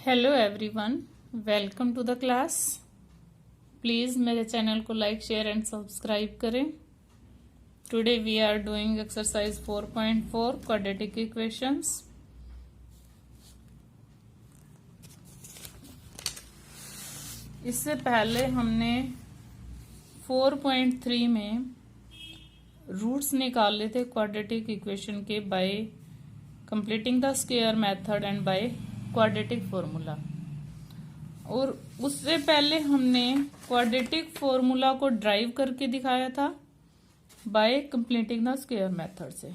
Hello everyone, welcome to the class. Please मेरे channel को like share and subscribe करें। Today we are doing exercise 4.4 quadratic equations. इससे पहले हमने 4.3 में रूट्स निकाले थे क्वाड्रेटिक इक्वेशन के by completing the square method and by quadratic formula. और उससे पहले हमने क्वाड्रेटिक फॉर्मूला को ड्राइव करके दिखाया था bye completing the square method से।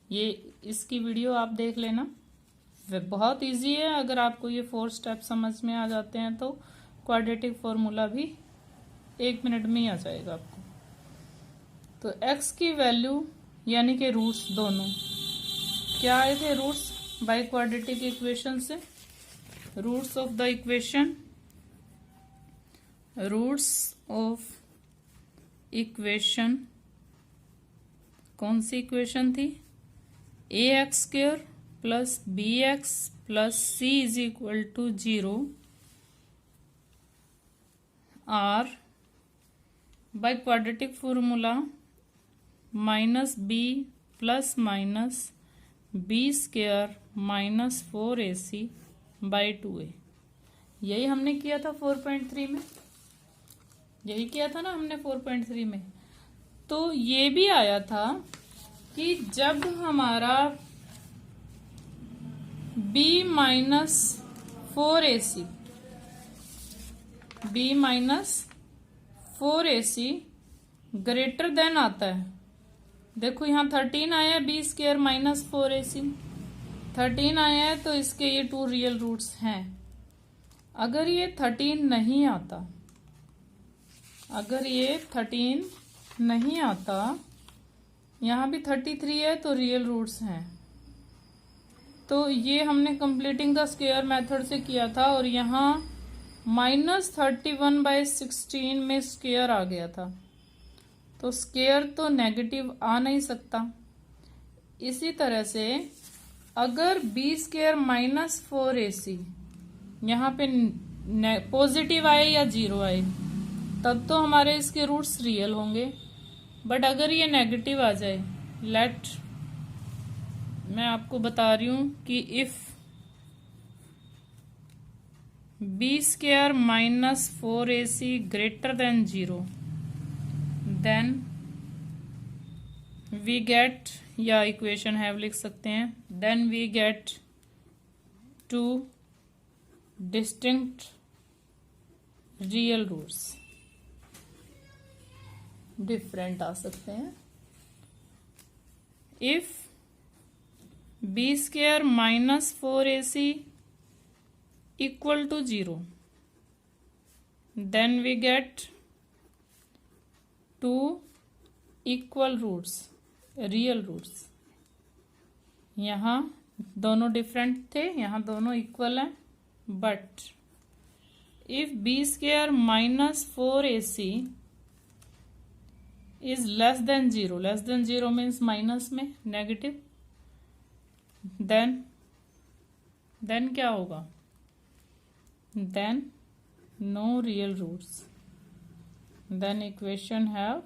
ये इसकी वीडियो आप देख लेना, वे बहुत इजी है। अगर आपको ये 4 स्टेप समझ में आ जाते हैं तो क्वाड्रेटिक फॉर्मूला भी 1 मिनट में ही आ जाएगा आपको। तो x की वैल्यू यानी कि रूट्स दोनों क्या आए थे रूट्स बाय क्वाड्रेटिक इक्वेशन से। Roots of the equation, roots of equation कौन सी इक्वेशन थी? ax² plus bx plus c is equal to 0 are by quadratic formula minus b plus minus b² minus 4ac by 2a। यही हमने किया था 4.3 में, यही किया था ना हमने 4.3 में। तो ये भी आया था कि जब हमारा b minus 4ac greater then आता है। देखो यहाँ 13 आया है, b² माइनस 4ac 13 आया है, तो इसके ये 2 रियल रूट्स हैं। अगर ये 13 नहीं आता, अगर ये 13 नहीं आता, यहाँ भी 33 है तो रियल रूट्स हैं। तो ये हमने कंप्लीटिंग द स्क्वायर मेथड से किया था और यहाँ -31/16 में स्क्वायर आ गया था, तो स्क्वायर तो नेगेटिव आ नहीं सकता। इसी तरह से अगर b² माइनस 4ac यहाँ पे पॉजिटिव आए या 0 आए तब तो हमारे इसके रूट्स रियल होंगे। बट अगर ये नेगेटिव आ जाए, मैं आपको बता रही हूं कि if b² minus 4ac greater than 0 then we get, या इक्वेशन हैव लिख सकते हैं, then we get 2 distinct real roots. Different आ सकते हैं। If b² minus 4ac equal to 0 then we get 2 equal roots, real roots. यहाँ दोनों different थे, यहाँ दोनों इक्वल हैं। But if b² minus 4ac is less than 0, less than 0 means minus में नेगेटिव, देन क्या होगा? Then no real roots, then equation have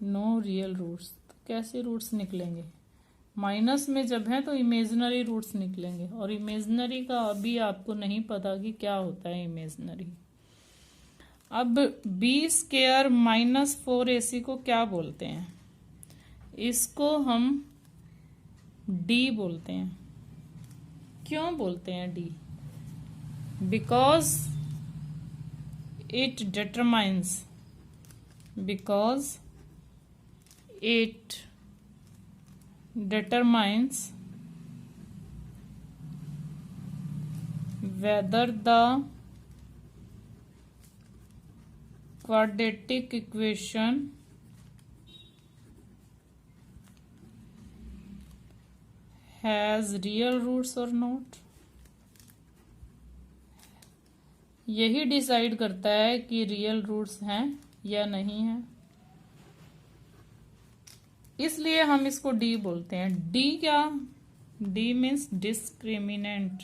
no real roots. तो कैसे रूट्स निकलेंगे? माइनस में जब है तो इमेजिनरी रूट्स निकलेंगे, और इमेजिनरी का अभी आपको नहीं पता कि क्या होता है इमेजिनरी। अब b² माइनस 4ac को क्या बोलते हैं? इसको हम d बोलते हैं। क्यों बोलते हैं d? Because it determines, determines whether the quadratic equation has real roots or not। यही डिसाइड करता है कि रियल रूट्स हैं या नहीं हैं, इसलिए हम इसको डी बोलते हैं। डी क्या? D means discriminant,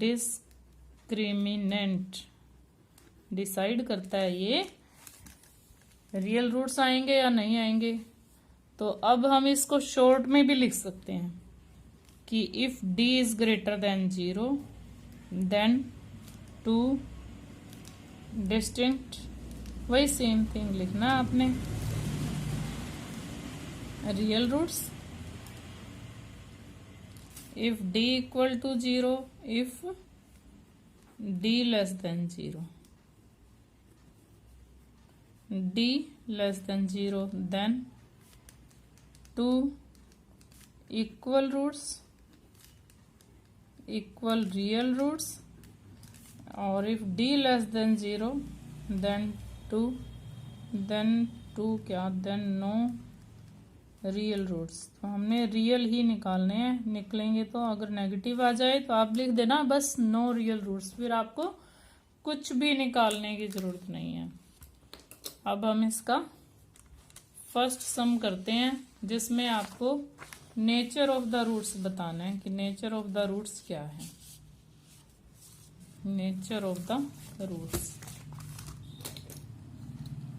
discriminant decide करता है ये रियल रूट्स आएंगे या नहीं आएंगे। तो अब हम इसको शॉर्ट में भी लिख सकते हैं कि if d is greater than 0 then two distinct, वही सेम थिंग लिखना आपने, real roots if d equal to 0, if d less than 0, d less than 0, then two equal roots equal real roots, और if d less than 0 then two क्या, then no real roots. तो हमने real ही निकालने हैं, निकलेंगे तो अगर negative आ जाए तो आप लिख देना बस नो रियल रूट्स, फिर आपको कुछ भी निकालने की जरूरत नहीं है। अब हम इसका फर्स्ट सम करते हैं जिसमें आपको नेचर ऑफ द रूट्स बताना है कि नेचर ऑफ द रूट्स क्या है। नेचर ऑफ द रूट्स,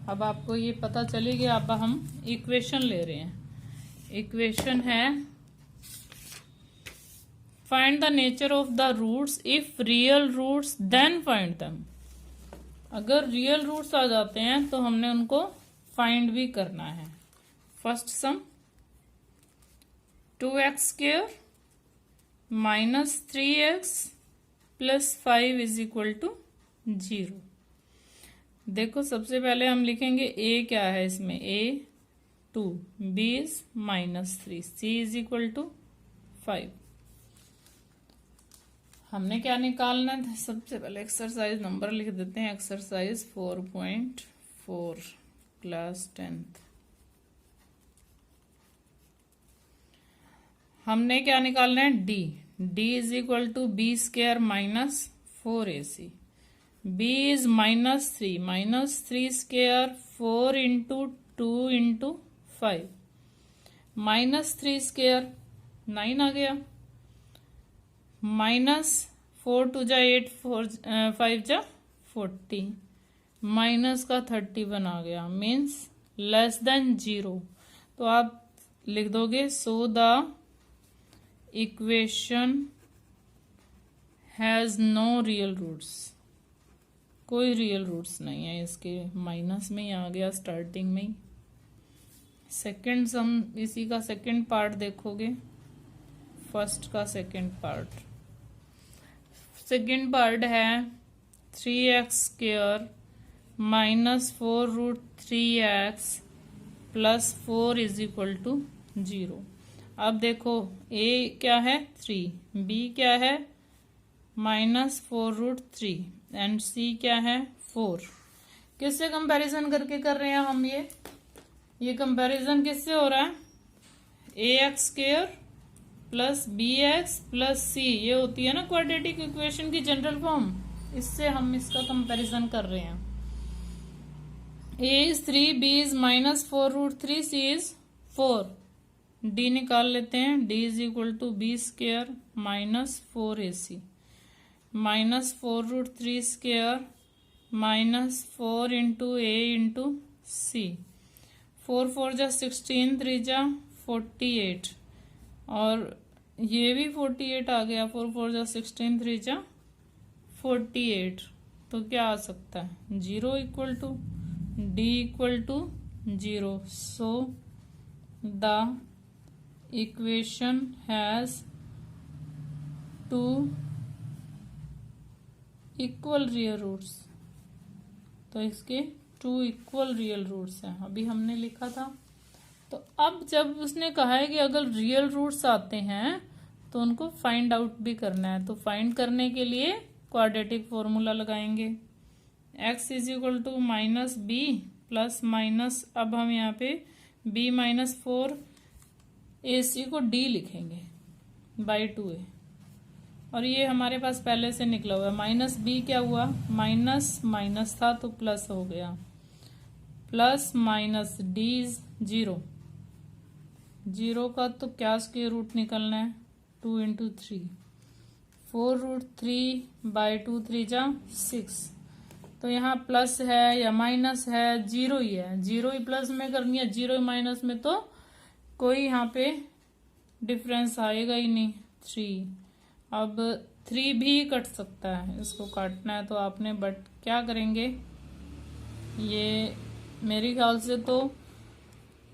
अब आपको ये पता चलेगी। अब हम इक्वेशन ले रहे हैं। इक्वेशन है find the nature of the roots if real roots then find them. अगर रियल रूट्स आ जाते हैं तो हमने उनको फाइंड भी करना है। First sum 2x² minus 3x plus 5 is equal to 0। देखो सबसे पहले हम लिखेंगे a क्या है इसमें, a 2, b is -3, c is equal to 5। हमने क्या निकालना है, सबसे पहले एक्सरसाइज नंबर लिख देते हैं। Exercise 4.4 class 10th। हमने क्या निकालना है, d is equal to b² minus 4ac, b is -3 4 into 2 into 5, -3² 9 आ गया, -4 2 जा 8 5 जा 40, माइनस का 31 आ गया, मीन्स लेस देन 0। तो आप लिख दोगे so the equation has no real roots. कोई रियल रूट्स नहीं है इसके, माइनस में ही आ गया स्टार्टिंग में ही। सेकेंड सम, इसी का सेकेंड पार्ट देखोगे, फर्स्ट का सेकेंड पार्ट। सेकेंड पार्ट है 3x² minus 4√3x plus 4 is equal to 0। अब देखो a क्या है 3, b क्या है -4√3 एंड c क्या है 4। किससे कंपैरिजन करके कर रहे हैं हम ये कंपैरिजन किससे हो रहा है, ax² plus bx plus c, ये होती है ना क्वाड्रेटिक इक्वेशन की जनरल फॉर्म, इससे हम इसका कंपैरिजन कर रहे हैं। a is 3, b is -4√3, c is 4। d निकाल लेते हैं, d is equal to b² minus 4ac -4√3² minus 4 into a into c, 4 4 जा 16, 3 जा 48, और ये भी 48 आ गया, 4 4 जा 16, 3 जा 48। तो क्या आ सकता है 0 equal to d equal to 0। So the equation has 2 equal real roots. तो इसके 2 इक्वल रियल रूट्स हैं, अभी हमने लिखा था। तो अब जब उसने कहा है कि अगर रियल रूट्स आते हैं तो उनको फाइंड आउट भी करना है, तो फाइंड करने के लिए क्वाड्रेटिक फॉर्मूला लगाएंगे। x is equal to minus b plus minus, अब हम यहाँ पे b -4 ac को d लिखेंगे बाई 2a, और ये हमारे पास पहले से निकला हुआ है। माइनस बी क्या हुआ, माइनस माइनस था तो प्लस हो गया, प्लस माइनस डी 0, 0 का तो क्या स्क्वायर रूट निकलना है 2 इंटू 3, 4√3/2 3 जा 6। तो यहाँ प्लस है या माइनस है, जीरो ही है, जीरो ही प्लस में करनी है, जीरो ही माइनस में तो कोई यहाँ पे डिफरेंस आएगा ही नहीं। 3, अब 3 भी कट सकता है, इसको काटना है तो आपने, बट क्या करेंगे, ये मेरे ख्याल से तो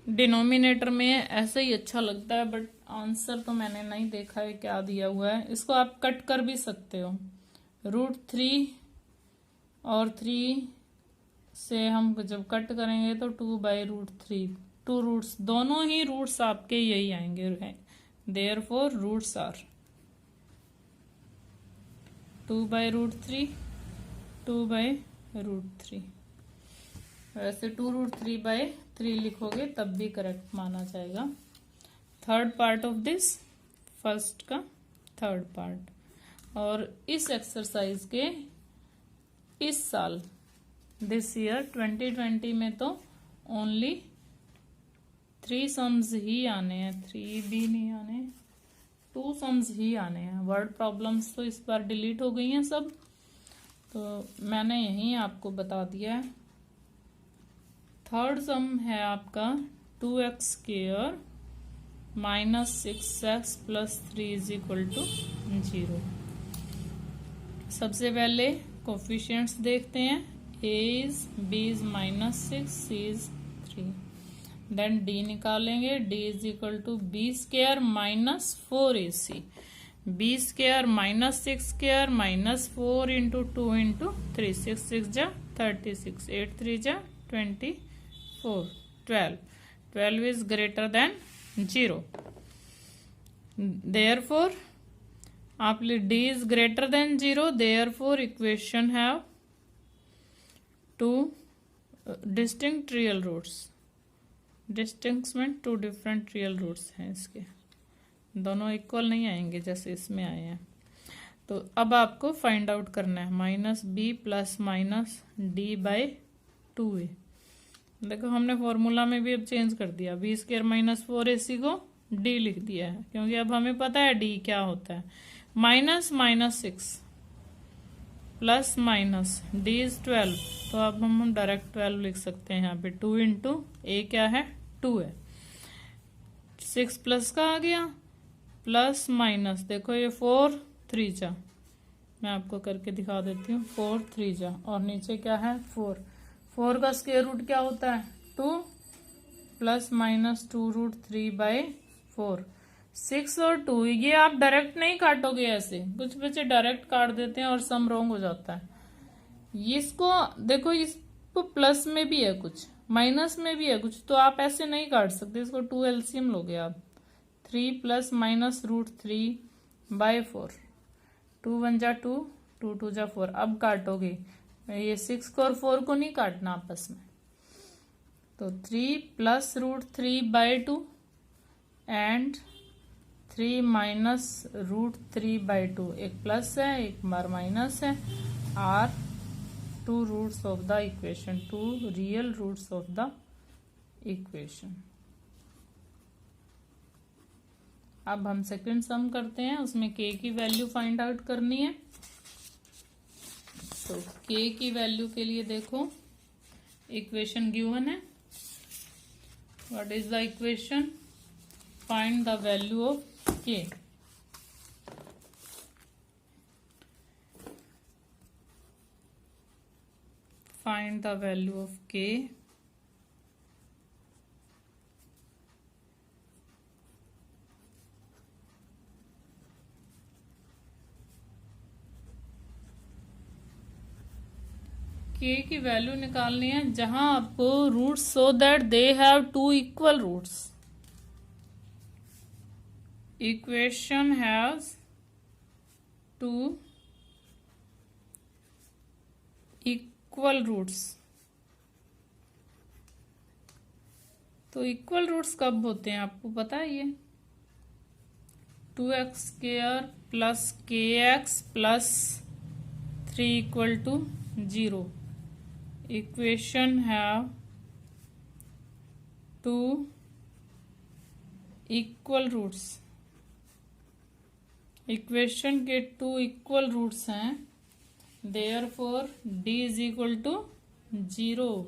डिनोमिनेटर में ऐसे ही अच्छा लगता है, बट आंसर तो मैंने नहीं देखा है क्या दिया हुआ है। इसको आप कट कर भी सकते हो, √3 और 3 से हम जब कट करेंगे तो 2/√3, 2 रूट्स, दोनों ही रूट्स आपके यही आएंगे, देयरफॉर रूट्स आर 2/√3, 2/√3। वैसे 2√3/3 लिखोगे तब भी करेक्ट माना जाएगा। Third part of this, first का थर्ड पार्ट। और इस एक्सरसाइज के इस साल, दिस ईयर 2020 में तो ओनली 3 सम्स ही आने हैं, 3 भी नहीं आने, 2 सम्स ही आने हैं। वर्ड प्रॉब्लम्स तो इस बार डिलीट हो गई हैं सब, तो मैंने यही आपको बता दिया है। थर्ड सम है आपका 2x² -6x + 3 = 0। सबसे पहले कोफिशिएंट्स देखते हैं, a is, b is -6, c is 3। Then d निकालेंगे, d = b² - 4ac, b² - 6² - 4 × 2 × 3, 6 6 जा 36, 8 3 जा 24, 12, 12 is greater than 0, therefore आप d is greater than 0, therefore equation have 2 distinct real roots। Distinct में 2 डिफरेंट रियल रूट्स हैं इसके, दोनों इक्वल नहीं आएंगे जैसे इसमें आए हैं। तो अब आपको फाइंड आउट करना है -b ± d/2a। देखो हमने फॉर्मूला में भी अब चेंज कर दिया, b² - 4ac को d लिख दिया है, क्योंकि अब हमें पता है d क्या होता है। -6 + d is 12, तो अब हम डायरेक्ट 12 लिख सकते हैं यहाँ पे। 2 × a क्या है, 2 है, 6 प्लस का आ गया, प्लस माइनस, देखो ये 4 3 जा, मैं आपको करके दिखा देती हूँ, 4 3 जा, और नीचे क्या है 4, 4 का स्क्वायर रूट क्या होता है 2, ± 2√3/4, 6 और 2, ये आप डायरेक्ट नहीं काटोगे ऐसे, कुछ बच्चे डायरेक्ट काट देते हैं और सम रॉन्ग हो जाता है। इसको देखो, इसको प्लस में भी है कुछ, माइनस में भी है कुछ, तो आप ऐसे नहीं काट सकते, इसको 2 LCM लोगे आप, 3 ± √3/4, 2 1 जा 2, 2 2 जा 4। अब काटोगे, ये 6 को और 4 को नहीं काटना आपस में, तो 3 + √3/2 एंड 3 - √3/2, एक प्लस है एक बार माइनस है, are 2 roots of the equation, 2 real roots of the equation. अब हम सेकंड सम करते हैं, उसमें k की वैल्यू फाइंड आउट करनी है। तो k की वैल्यू के लिए देखो, इक्वेशन गिवन है, what is the equation, find the value of k। Find the value of k. k की वैल्यू निकालनी है जहां आपको roots, so that they have 2 equal roots. Equation has 2 equal roots. तो इक्वल रूट्स कब होते हैं आपको पता है, ये 2x² + kx + 3 = 0। Equation have 2 equal roots. Equation के 2 इक्वल रूट्स हैं, therefore d is equal to 0,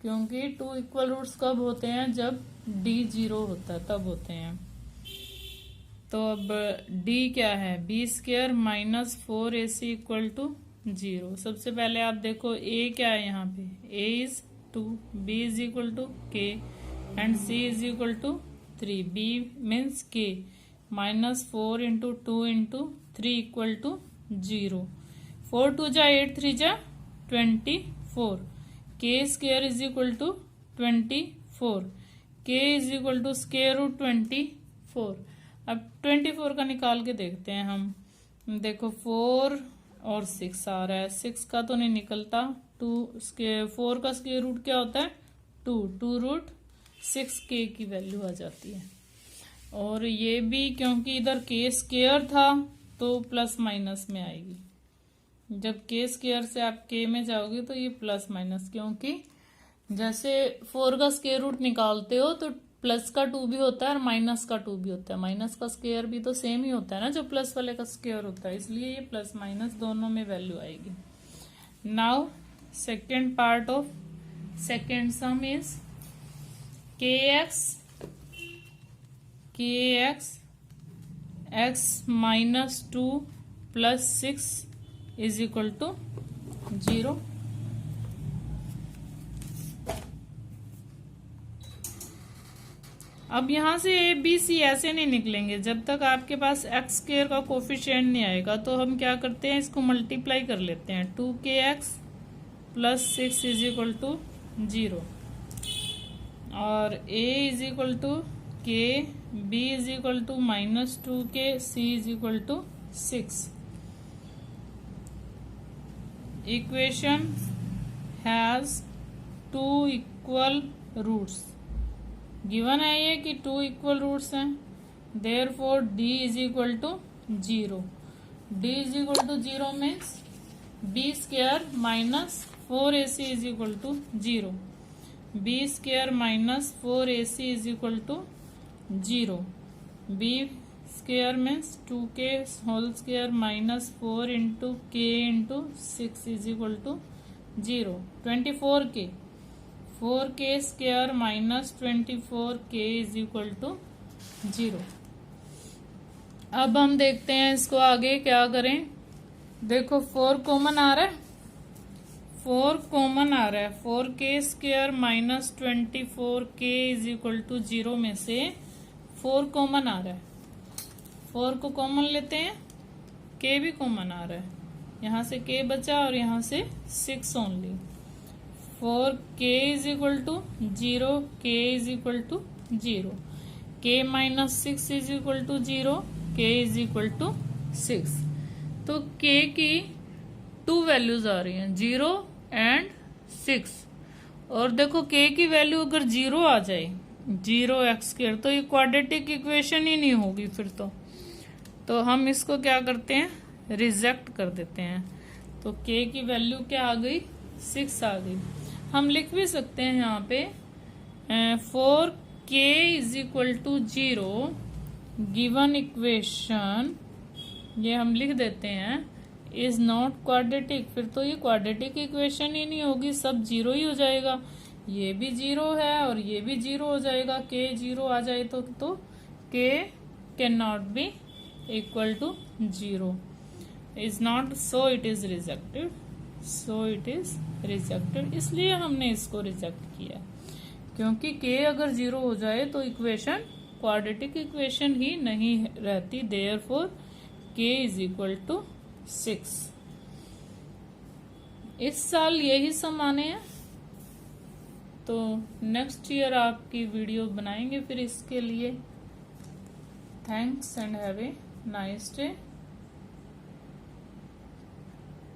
क्योंकि 2 इक्वल रूट्स कब होते हैं, जब d 0 होता है तब होते हैं। तो अब d क्या है, b square minus 4ac equal to 0। सबसे पहले आप देखो a क्या है, यहाँ पे a is 2, b is equal to k and c is equal to 3। b means k minus 4 into 2 into 3 equal to 0। 4 2 जा 8 3 जा 24। k square is equal to 24। k is equal to square root 24। अब 24 का निकाल के देखते हैं हम। देखो 4 और 6 आ रहा है, 6 का तो नहीं निकलता, 4 का स्क्वायर रूट क्या होता है 2 रूट 6k की वैल्यू आ जाती है। और ये भी क्योंकि इधर k स्क्वायर था तो प्लस माइनस में आएगी। जब k स्क्वायर से आप k में जाओगे तो ये प्लस माइनस, क्योंकि जैसे 4 का स्क्वायर रूट निकालते हो तो प्लस का 2 भी होता है और माइनस का 2 भी होता है। माइनस का स्क्वायर भी तो सेम ही होता है ना जो प्लस वाले का स्क्वायर होता है, इसलिए ये प्लस माइनस दोनों में वैल्यू आएगी। Now second part of second sum is kx x minus 2 plus 6 is equal to 0। अब यहां से ए बी सी ऐसे नहीं निकलेंगे जब तक आपके पास एक्स स्क्वायर का कोफिशिएंट नहीं आएगा। तो हम क्या करते हैं, इसको मल्टीप्लाई कर लेते हैं। 2kx plus 6 is equal to 0 और a is equal to k, b is equal to minus 2k, c is equal to 6। Equation has 2 equal roots. Given है ये कि 2 इक्वल रूट्स हैं, therefore d is equal to 0। d is equal to 0 means b square minus 4ac is equal to 0। b square minus 4ac is equal to 0। b square means 2k whole square minus 4 into k into 6 is equal to 0। 24k 4k square minus 24k is equal to 0। अब हम देखते हैं इसको आगे क्या करें। देखो 4 common आ रहा है, 4 कॉमन आ रहा है। 4k square minus 24k is equal to 0 में से 4 कॉमन आ रहा है। 4 को कॉमन लेते हैं, k भी कॉमन आ रहा है, यहाँ से k बचा और यहाँ से 6 only. 4k is equal to 0, k is equal to 0, k minus 6 is equal to 0, k is equal to 6। तो k की 2 वैल्यूज आ रही हैं, 0 एंड 6। और देखो k की वैल्यू अगर 0 आ जाए, 0x², तो ये क्वाड्रेटिक इक्वेशन ही नहीं होगी फिर तो हम इसको क्या करते हैं, रिजेक्ट कर देते हैं। तो k की वैल्यू क्या आ गई, 6 आ गई। हम लिख भी सकते हैं यहाँ पे 4k is equal to 0 given equation, ये हम लिख देते हैं, इज नॉट क्वाड्रेटिक। फिर तो ये क्वाड्रेटिक इक्वेशन ही नहीं होगी, सब 0 ही हो जाएगा। ये भी 0 है और ये भी 0 हो जाएगा। k 0 आ जाए तो k can not be equal to 0, is not, so it is rejected, so it is rejected. इसलिए हमने इसको रिजेक्ट किया, क्योंकि k अगर 0 हो जाए तो इक्वेशन क्वाड्रेटिक इक्वेशन ही नहीं रहती। Therefore k is equal to 6। इस साल यही सम आने हैं, तो नेक्स्ट ईयर आपकी वीडियो बनाएंगे फिर इसके लिए। Thanks and have a nice day.